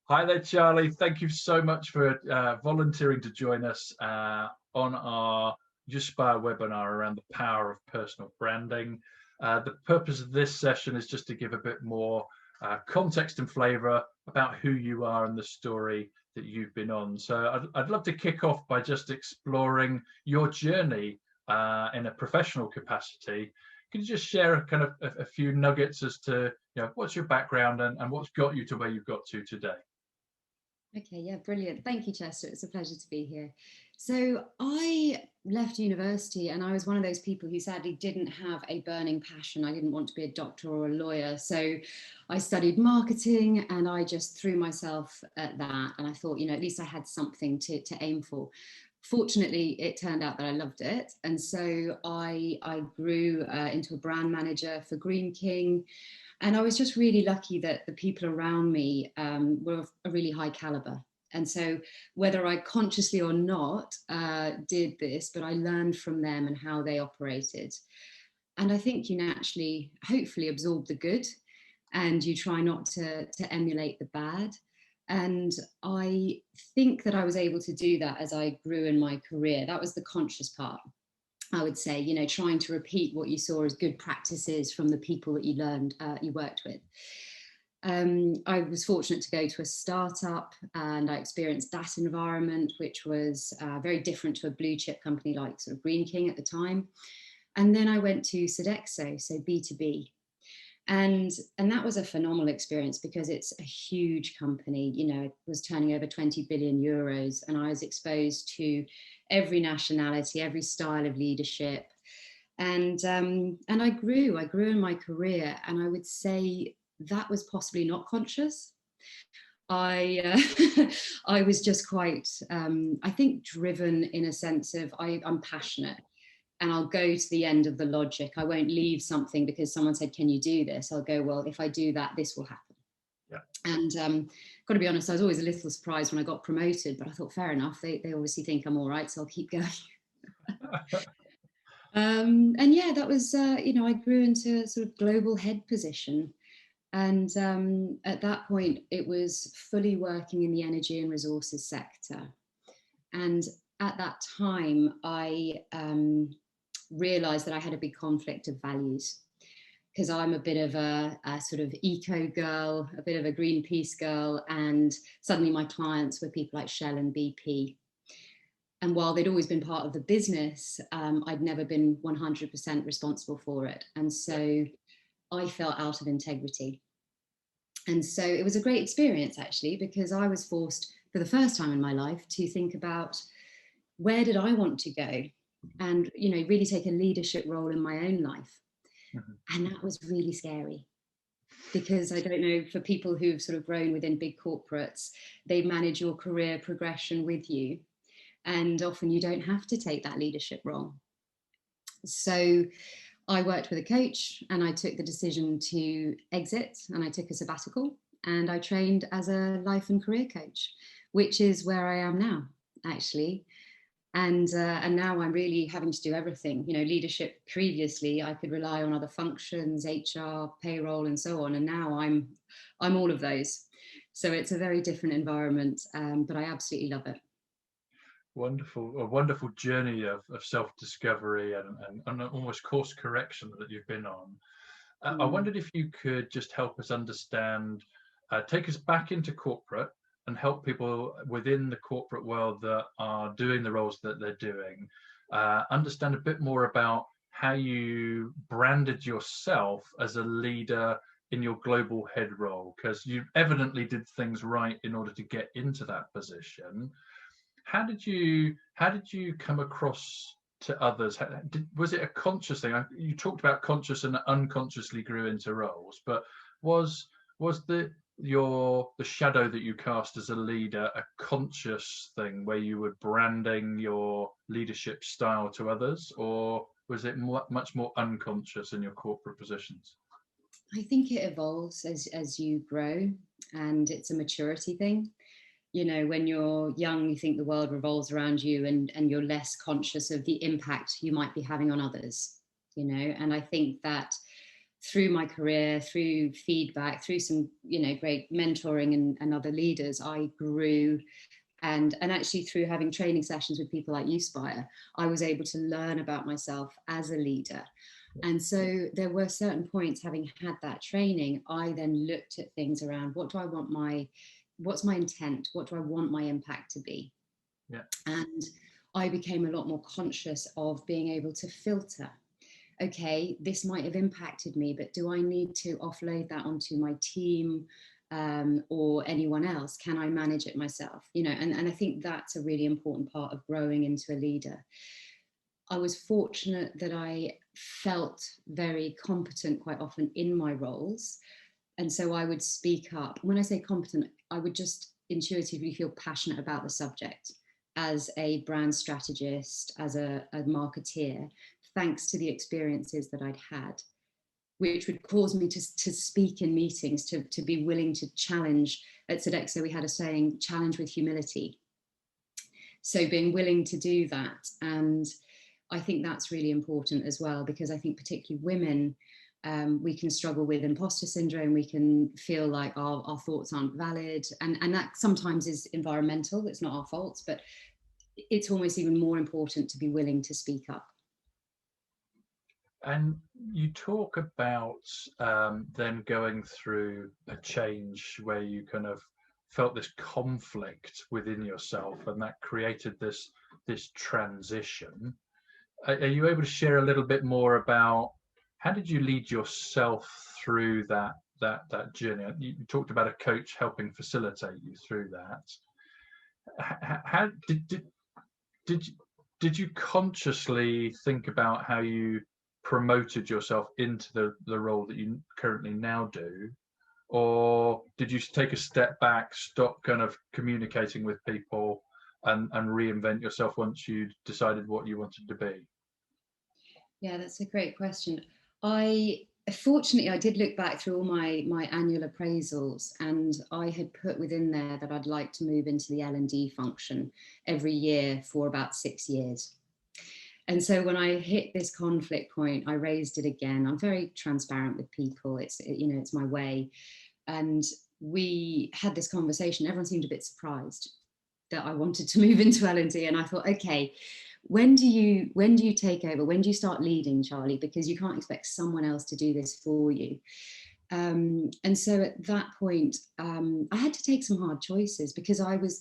Hi there, Charlie. Thank you so much for volunteering to join us on our Juspire webinar around the power of personal branding. The purpose of this session is just to give a bit more context and flavour about who you are and the story that you've been on. So I'd love to kick off by just exploring your journey in a professional capacity. Could you just share a few nuggets as to what's your background and what's got you to where you've got to today? Okay, yeah, brilliant. Thank you, Chester. It's a pleasure to be here. So I left university and I was one of those people who sadly didn't have a burning passion. I didn't want to be a doctor or a lawyer. So I studied marketing and I just threw myself at that. And I thought, at least I had something to aim for. Fortunately, it turned out that I loved it. And so I grew into a brand manager for Green King. And I was just really lucky that the people around me were of a really high caliber. And so, whether I consciously or not did this, but I learned from them and how they operated. And I think you naturally, hopefully, absorb the good and you try not to emulate the bad. And I think that I was able to do that as I grew in my career. That was the conscious part. I would say, trying to repeat what you saw as good practices from the people that you learned, you worked with. I was fortunate to go to a startup and I experienced that environment, which was very different to a blue chip company like sort of Green King at the time. And then I went to Sodexo, so B2B, and that was a phenomenal experience because it's a huge company. It was turning over 20 billion euros, and I was exposed to every nationality, every style of leadership, and I grew in my career, and I would say that was possibly not conscious. I I was just quite I think driven in a sense of I'm passionate and I'll go to the end of the logic. I won't leave something because someone said, "Can you do this?" I'll go, "Well, if I do that, this will happen." Yeah. And got to be honest, I was always a little surprised when I got promoted, but I thought, fair enough. They obviously think I'm all right, so I'll keep going. And yeah, that was I grew into a sort of global head position. And at that point, it was fully working in the energy and resources sector. And at that time, I realized that I had a big conflict of values because I'm a bit of a sort of eco girl, a bit of a Greenpeace girl, and suddenly my clients were people like Shell and BP. And while they'd always been part of the business, I'd never been 100% responsible for it. And Yeah. so I felt out of integrity. And so it was a great experience actually, because I was forced for the first time in my life to think about where did I want to go and, really take a leadership role in my own life. Mhm. And that was really scary because I don't know, for people who've sort of grown within big corporates, they manage your career progression with you. And often you don't have to take that leadership role. So I worked with a coach and I took the decision to exit and I took a sabbatical and I trained as a life and career coach, which is where I am now, actually. And now I'm really having to do everything. Leadership previously I could rely on other functions, HR, payroll, and so on. And now I'm all of those. So it's a very different environment, but I absolutely love it. Wonderful, a wonderful journey of self-discovery and almost course correction that you've been on. I Mm. wondered if you could just help us understand, take us back into corporate and help people within the corporate world that are doing the roles that they're doing, understand a bit more about how you branded yourself as a leader in your global head role, because you evidently did things right in order to get into that position. How did you come across to others? Was it a conscious thing? You talked about conscious and unconsciously grew into roles, but was the shadow that you cast as a leader a conscious thing where you were branding your leadership style to others, or was it much more unconscious in your corporate positions? I think it evolves as you grow, and it's a maturity thing. When you're young, you think the world revolves around you and you're less conscious of the impact you might be having on others. And I think that through my career, through feedback, through some, great mentoring and other leaders, I grew. And actually through having training sessions with people like you, Spire, I was able to learn about myself as a leader. And so there were certain points, having had that training, I then looked at things around, what's my intent? What do I want my impact to be? Yeah. And I became a lot more conscious of being able to filter. Okay, this might have impacted me, but do I need to offload that onto my team or anyone else? Can I manage it myself? And I think that's a really important part of growing into a leader. I was fortunate that I felt very competent quite often in my roles. And so I would speak up. When I say competent, I would just intuitively feel passionate about the subject as a brand strategist, as a marketeer, thanks to the experiences that I'd had, which would cause me to speak in meetings, to be willing to challenge. At Sodexo, we had a saying, challenge with humility. So being willing to do that. And I think that's really important as well, because I think particularly women, we can struggle with imposter syndrome. We can feel like our thoughts aren't valid. And that sometimes is environmental. It's not our faults, but it's almost even more important to be willing to speak up. And you talk about then going through a change where you kind of felt this conflict within yourself, and that created this transition. Are you able to share a little bit more about how did you lead yourself through that journey? You talked about a coach helping facilitate you through that. How did you consciously think about how you promoted yourself into the role that you currently now do, or did you take a step back, stop kind of communicating with people, and reinvent yourself once you decided what you wanted to be? Yeah, that's a great question. Fortunately, I did look back through all my annual appraisals, and I had put within there that I'd like to move into the L&D function every year for about 6 years. And so when I hit this conflict point, I raised it again. I'm very transparent with people. It's my way. And we had this conversation. Everyone seemed a bit surprised that I wanted to move into L&D. And I thought, okay, when do you take over? When do you start leading, Charlie? Because you can't expect someone else to do this for you. And so at that point, I had to take some hard choices because I was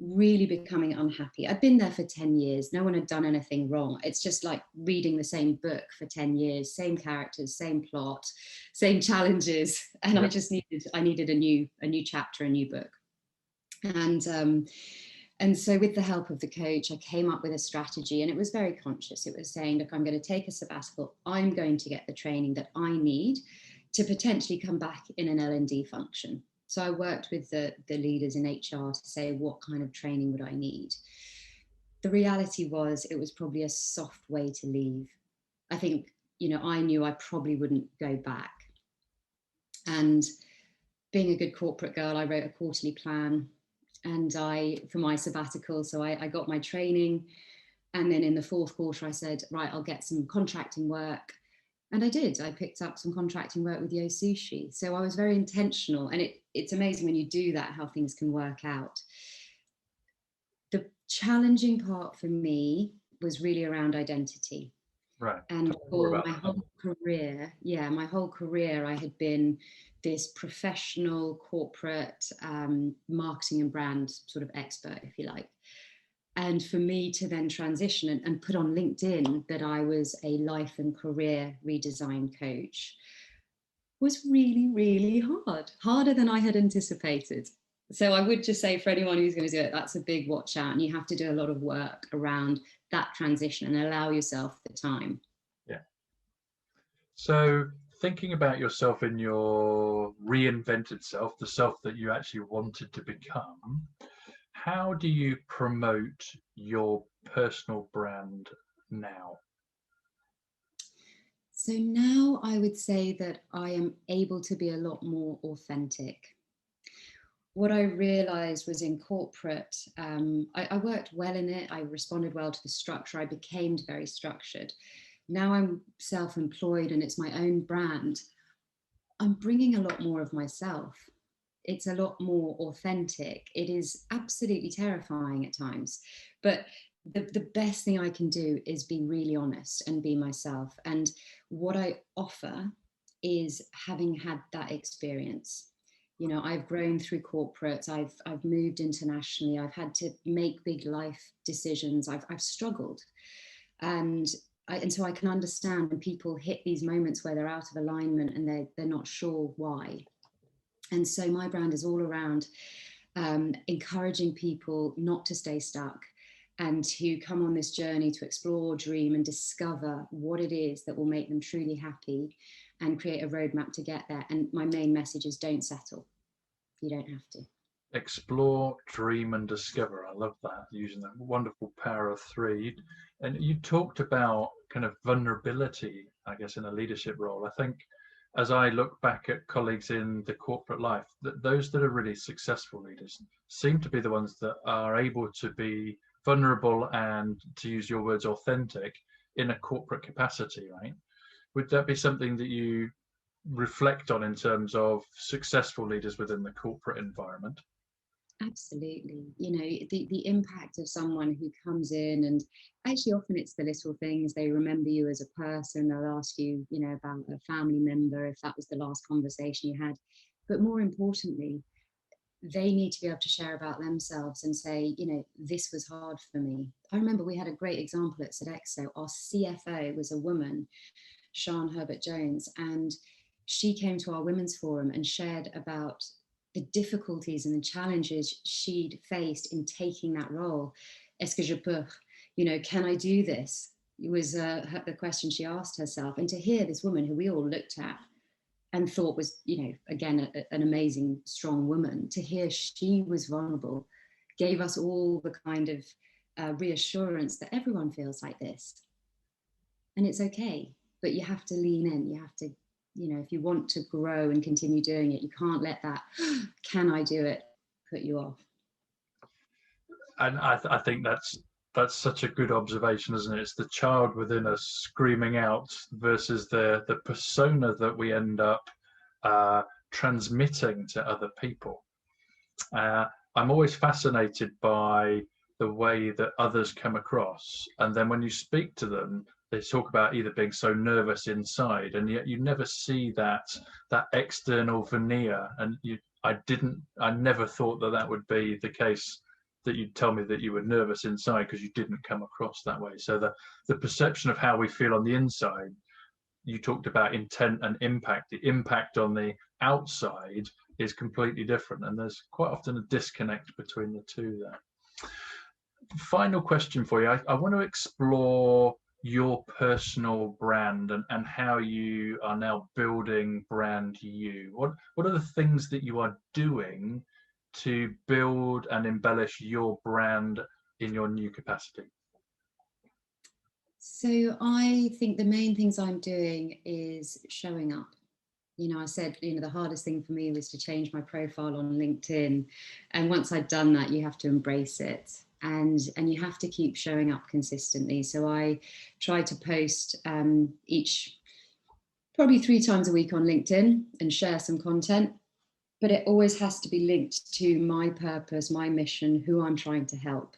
really becoming unhappy. I'd been there for 10 years. No one had done anything wrong. It's just like reading the same book for 10 years, same characters, same plot, same challenges. And I just needed a new chapter, a new book. And so with the help of the coach, I came up with a strategy, and it was very conscious. It was saying, look, I'm going to take a sabbatical. I'm going to get the training that I need to potentially come back in an L&D function. So I worked with the leaders in HR to say, what kind of training would I need? The reality was it was probably a soft way to leave. I think, I knew I probably wouldn't go back. And being a good corporate girl, I wrote a quarterly plan for my sabbatical. So I got my training. And then in the fourth quarter, I said, right, I'll get some contracting work. And I did. I picked up some contracting work with Yo Sushi. So I was very intentional. And it's amazing when you do that, how things can work out. The challenging part for me was really around identity. Right. And for my whole career, I had been this professional corporate marketing and brand sort of expert, if you like. And for me to then transition and put on LinkedIn that I was a life and career redesign coach was really, really hard, harder than I had anticipated. So I would just say for anyone who's going to do it, that's a big watch out. And you have to do a lot of work around that transition and allow yourself the time. Yeah. So thinking about yourself in your reinvented self, the self that you actually wanted to become, how do you promote your personal brand now? So now I would say that I am able to be a lot more authentic. What I realized was in corporate, I worked well in it. I responded well to the structure. I became very structured. Now I'm self-employed and it's my own brand. I'm bringing a lot more of myself. It's a lot more authentic. It is absolutely terrifying at times, but the best thing I can do is be really honest and be myself. And what I offer is having had that experience. You know, I've grown through corporates. I've moved internationally. I've had to make big life decisions. I've struggled, and and so I can understand when people hit these moments where they're out of alignment and they're not sure why. And so my brand is all around encouraging people not to stay stuck and to come on this journey to explore, dream, and discover what it is that will make them truly happy and create a roadmap to get there. And my main message is don't settle. You don't have to. Explore, dream, and discover. I love that, using that wonderful power of three. And you talked about kind of vulnerability, I guess, in a leadership role. I think as I look back at colleagues in the corporate life, that those that are really successful leaders seem to be the ones that are able to be vulnerable and, to use your words, authentic in a corporate capacity, right? Would that be something that you reflect on in terms of successful leaders within the corporate environment? Absolutely. You know, the impact of someone who comes in, and actually often it's the little things. They remember you as a person. They'll ask you, you know, about a family member if that was the last conversation you had. But more importantly, they need to be able to share about themselves and say, you know, this was hard for me. I remember we had a great example at Sodexo. Our CFO was a woman, Sian Herbert Jones, and she came to our women's forum and shared about the difficulties and the challenges she'd faced in taking that role. Est-ce que je peux? You know, can I do this? It was the question she asked herself. And to hear this woman who we all looked at and thought was, you know, again, an amazing, strong woman, to hear she was vulnerable, gave us all the kind of reassurance that everyone feels like this. And it's okay, but you have to lean in. You have to, you know, if you want to grow and continue doing it, you can't let that, can I do it, put you off. And I think that's such a good observation, isn't it? It's the child within us screaming out versus the persona that we end up transmitting to other people. I'm always fascinated by the way that others come across, and then when you speak to them, they talk about either being so nervous inside, and yet you never see that external veneer. And I never thought that that would be the case, that you'd tell me that you were nervous inside because you didn't come across that way. So the perception of how we feel on the inside, you talked about intent and impact. The impact on the outside is completely different, and there's quite often a disconnect between the two there. Final question for you. I want to explore your personal brand and how you are now building brand you. What are the things that you are doing to build and embellish your brand in your new capacity? So I think the main things I'm doing is showing up. You know, I said, you know, the hardest thing for me was to change my profile on LinkedIn. And once I'd done that, you have to embrace it. And you have to keep showing up consistently. So I try to post each, probably 3 times a week on LinkedIn and share some content. But it always has to be linked to my purpose, my mission, who I'm trying to help.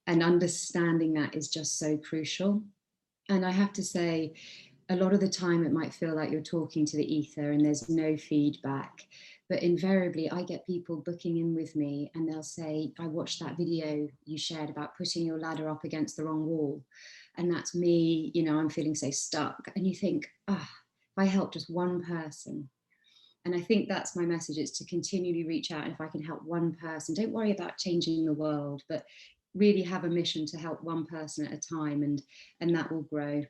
And understanding that is just so crucial. And I have to say, a lot of the time it might feel like you're talking to the ether and there's no feedback. But invariably, I get people booking in with me and they'll say, I watched that video you shared about putting your ladder up against the wrong wall. And that's me, you know, I'm feeling so stuck. And you think, if I help just one person. And I think that's my message, is to continually reach out. And if I can help one person, don't worry about changing the world, but really have a mission to help one person at a time, and that will grow.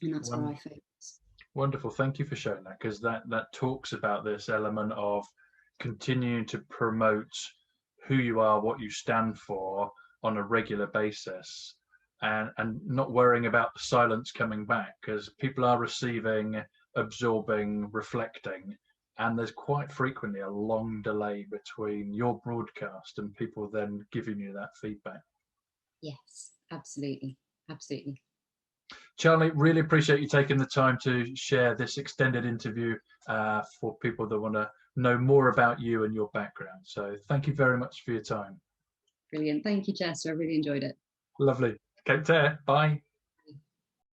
And that's where I focus. Wonderful. Thank you for sharing that, because that talks about this element of continuing to promote who you are, what you stand for on a regular basis, and not worrying about the silence coming back, because people are receiving, absorbing, reflecting, and there's quite frequently a long delay between your broadcast and people then giving you that feedback. Yes, absolutely. Absolutely. Charlie, really appreciate you taking the time to share this extended interview for people that want to know more about you and your background. So thank you very much for your time. Brilliant. Thank you, Chester. I really enjoyed it. Lovely. Take care. Bye.